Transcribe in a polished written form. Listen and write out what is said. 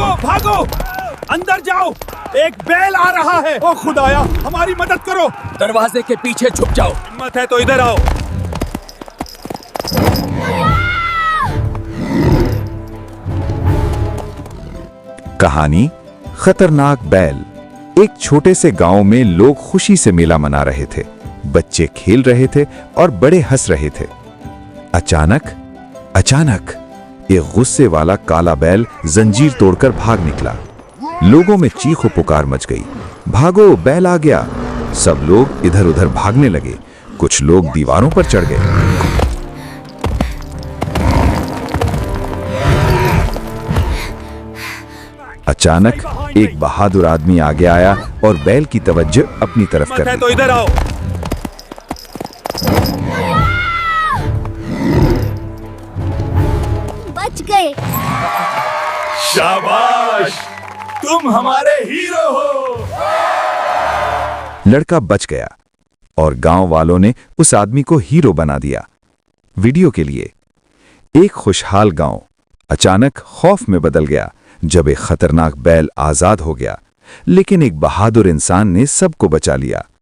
भागो भागो, अंदर जाओ, एक बैल आ रहा है। ओ खुदाया, हमारी मदद करो। दरवाजे के पीछे छुप जाओ। हिम्मत है तो इधर आओ। कहानी खतरनाक बैल। एक छोटे से गांव में लोग खुशी से मेला मना रहे थे। बच्चे खेल रहे थे और बड़े हंस रहे थे। अचानक एक गुस्से वाला काला बैल जंजीर तोड़कर भाग निकला। लोगों में चीखो पुकार मच गई। भागो, बैल आ गया। सब लोग इधर उधर भागने लगे। कुछ लोग दीवारों पर चढ़ गए। अचानक एक बहादुर आदमी आगे आया और बैल की तवज्जो अपनी तरफ कर ली। तो इधर आओ। बच गए। शाबाश, तुम हमारे हीरो हो। लड़का बच गया और गांव वालों ने उस आदमी को हीरो बना दिया। वीडियो के लिए एक खुशहाल गांव अचानक खौफ में बदल गया जब एक खतरनाक बैल आजाद हो गया, लेकिन एक बहादुर इंसान ने सबको बचा लिया।